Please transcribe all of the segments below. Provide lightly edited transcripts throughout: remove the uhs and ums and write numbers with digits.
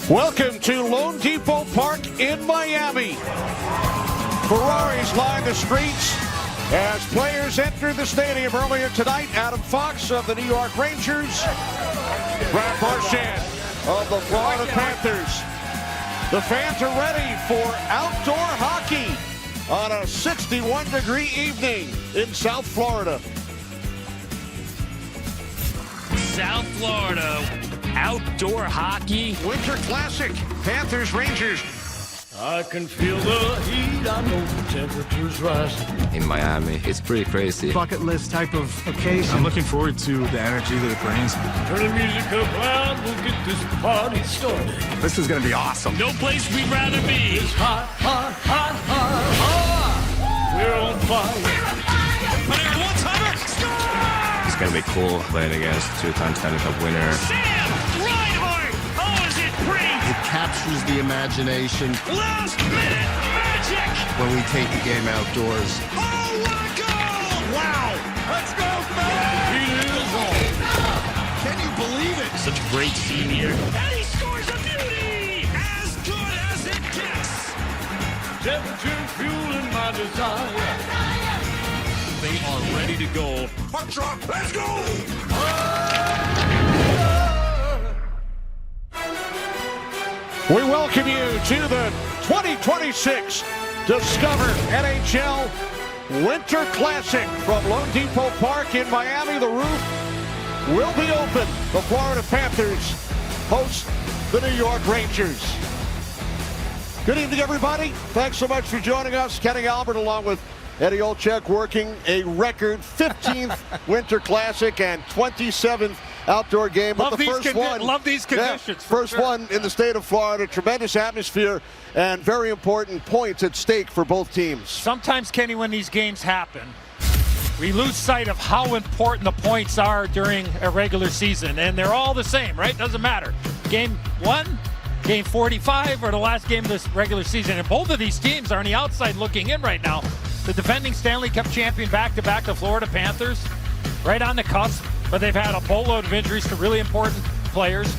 Welcome to Lone Depot Park in Miami. Ferraris line the streets as players enter the stadium earlier tonight. Adam Fox of the New York Rangers, Brad Marchand of the Florida Panthers. The fans are ready for outdoor hockey on a 61-degree evening in South Florida. South Florida, outdoor hockey. Winter Classic, Panthers, Rangers. I can feel the heat, I know the temperature's rising. In Miami, it's pretty crazy. Bucket list type of occasion. I'm looking forward to the energy that it brings. Turn the music up loud, we'll get this party started. This is going to be awesome. No place we'd rather be. It's hot, hot, hot, hot, hot. We're on fire. It's going to be cool playing against two-time Stanley Cup winner. Sam Reinhart! Oh, is it pretty? It captures the imagination Last minute magic! when we take the game outdoors. Oh, what a goal! Wow! Let's go, man! It is on. Can you believe it? Such a great scene here. And he scores a beauty! As good as it gets! Temperature fueling my desire. They are ready to go. Puck drop, let's go! We welcome you to the 2026 Discover NHL Winter Classic from Lone Depot Park in Miami. The roof will be open. The Florida Panthers host the New York Rangers. Good evening, everybody. Thanks so much for joining us. Kenny Albert along with Eddie Olczyk working a record 15th Winter Classic and 27th outdoor game. Love the first one. Love these conditions. Yeah, first one in the state of Florida. Tremendous atmosphere and very important points at stake for both teams. Sometimes, Kenny, when these games happen, we lose sight of how important the points are during a regular season. And they're all the same, right? Doesn't matter. Game 1, game 45, or the last game of this regular season. And both of these teams are on the outside looking in right now. The defending Stanley Cup champion back-to-back, the Florida Panthers, right on the cusp, but they've had a boatload of injuries to really important players.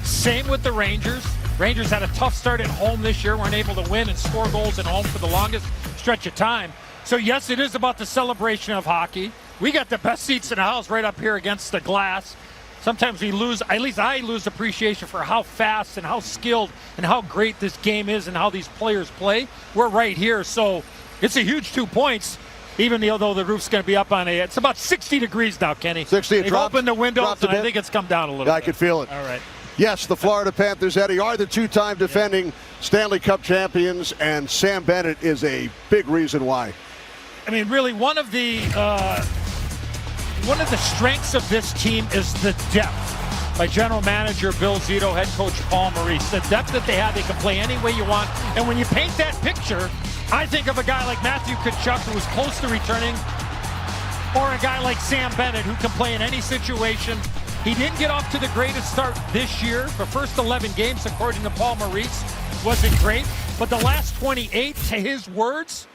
Same with the Rangers. Rangers had a tough start at home this year, weren't able to win and score goals at home for the longest stretch of time. So yes, it is about the celebration of hockey. We got the best seats in the house right up here against the glass. Sometimes we lose, at least I lose appreciation for how fast and how skilled and how great this game is and how these players play. We're right here, so it's a huge 2 points, even though the roof's going to be up on it. It's about 60 degrees now, Kenny. 60, They've opened the windows, and I think it's come down a little bit. I could feel it. All right. Yes, the Florida Panthers, Eddie, are the two-time defending Stanley Cup champions, and Sam Bennett is a big reason why. I mean, really, one of the strengths of this team is the depth. By general manager Bill Zito, head coach Paul Maurice. The depth that they have, they can play any way you want. And when you paint that picture, I think of a guy like Matthew Tkachuk, who was close to returning, or a guy like Sam Bennett, who can play in any situation. He didn't get off to the greatest start this year. The first 11 games, according to Paul Maurice, wasn't great. But the last 28, to his words,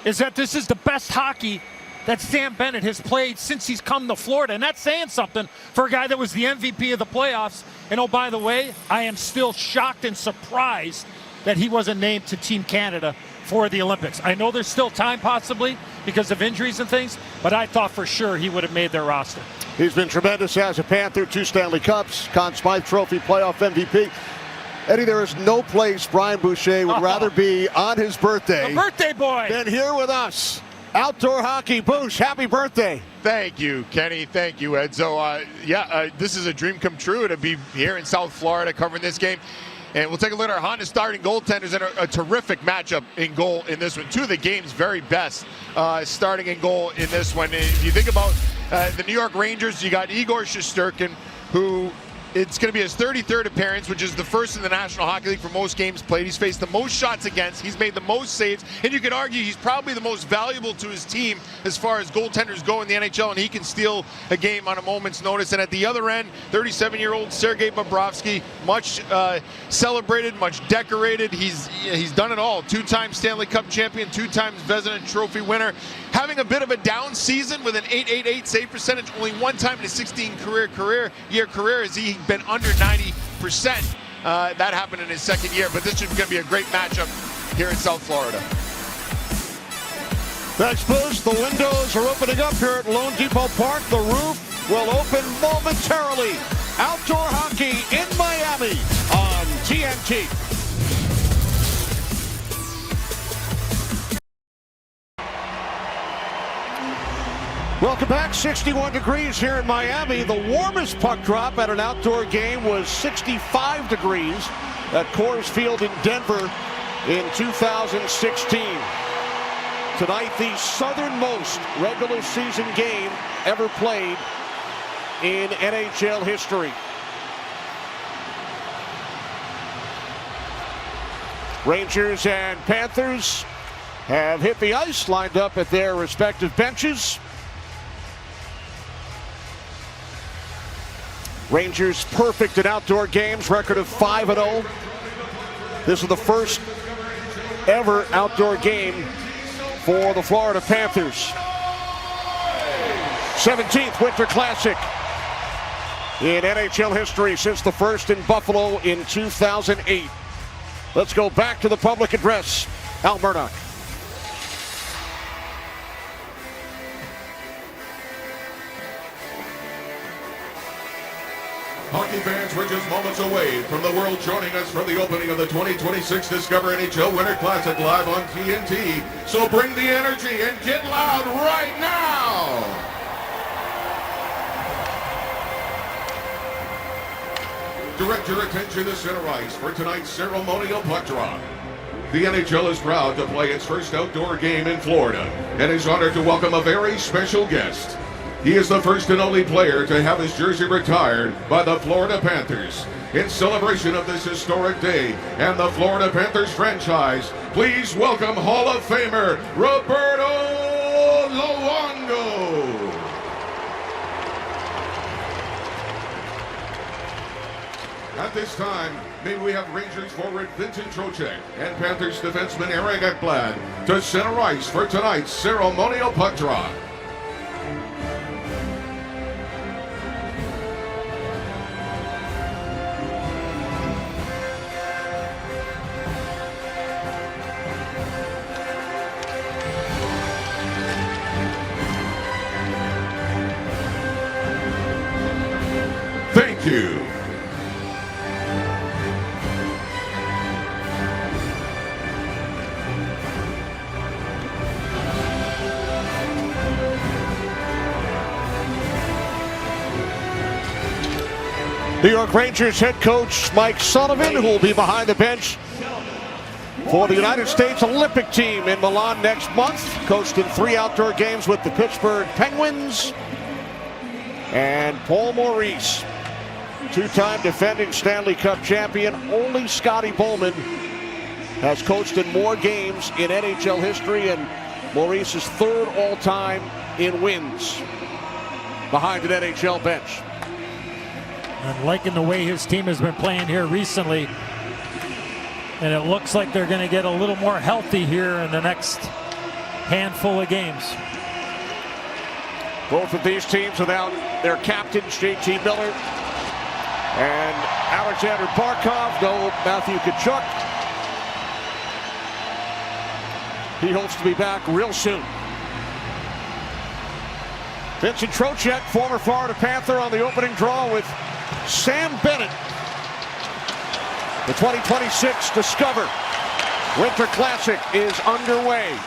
is that this is the best hockey that Sam Bennett has played since he's come to Florida. And that's saying something for a guy that was the MVP of the playoffs. And oh, by the way, I am still shocked and surprised that he wasn't named to Team Canada for the Olympics. I know there's still time possibly because of injuries and things, but I thought for sure he would have made their roster. He's been tremendous as a Panther, 2 Stanley Cups, Conn Smythe Trophy playoff MVP. Eddie, there is no place Brian Boucher would rather be on his birthday. A birthday boy! Than here with us. Outdoor hockey. Bouch, happy birthday. Thank you, Kenny. Thank you, Edzo. This is a dream come true to be here in South Florida covering this game. And we'll take a look at our Honda starting goaltenders and a terrific matchup in goal in this one. 2 of the game's very best starting in goal in this one. If you think about the New York Rangers, you got Igor Shesterkin, who it's going to be his 33rd appearance, which is the first in the National Hockey League for most games played. He's faced the most shots against. He's made the most saves. And you could argue he's probably the most valuable to his team as far as goaltenders go in the NHL, and he can steal a game on a moment's notice. And at the other end, 37-year-old Sergei Bobrovsky, much celebrated, much decorated. He's done it all. 2-time Stanley Cup champion, 2 times Vezina Trophy winner. Having a bit of a down season with an .888 save percentage, only 1 time in his 16-year career has he been under 90%. That happened in his second year, but this is going to be a great matchup here in South Florida. Thanks, Bruce. The windows are opening up here at Lone Depot Park. The roof will open momentarily. Outdoor hockey in Miami on TNT. Welcome back. 61 degrees here in Miami. The warmest puck drop at an outdoor game was 65 degrees at Coors Field in Denver in 2016. Tonight, the southernmost regular season game ever played in NHL history. Rangers and Panthers have hit the ice, lined up at their respective benches. Rangers perfect in outdoor games, record of 5-0. This is the first ever outdoor game for the Florida Panthers. 17th Winter Classic in NHL history since the first in Buffalo in 2008. Let's go back to the public address. Al Murdoch. Hockey fans, we're just moments away from the world joining us for the opening of the 2026 Discover NHL Winter Classic live on TNT. So bring the energy and get loud right now! Direct your attention to center ice for tonight's ceremonial puck drop. The NHL is proud to play its first outdoor game in Florida and is honored to welcome a very special guest. He is the first and only player to have his jersey retired by the Florida Panthers. In celebration of this historic day and the Florida Panthers franchise, please welcome Hall of Famer Roberto Luongo. At this time, may we have Rangers forward Vincent Trocheck and Panthers defenseman Eric Ekblad to center ice for tonight's ceremonial puck drop. Thank you. New York Rangers head coach Mike Sullivan, who will be behind the bench for the United States Olympic team in Milan next month. Coached in 3 outdoor games with the Pittsburgh Penguins. And Paul Maurice, 2-time defending Stanley Cup champion. Only Scotty Bowman has coached in more games in NHL history, and Maurice is 3rd all-time in wins behind an NHL bench. And liking the way his team has been playing here recently. And it looks like they're going to get a little more healthy here in the next handful of games. Both of these teams without their captains, JT Miller and Alexander Barkov. No Matthew Tkachuk. He hopes to be back real soon. Vincent Trocheck, former Florida Panther, on the opening draw with Sam Bennett. The 2026 Discover Winter Classic is underway.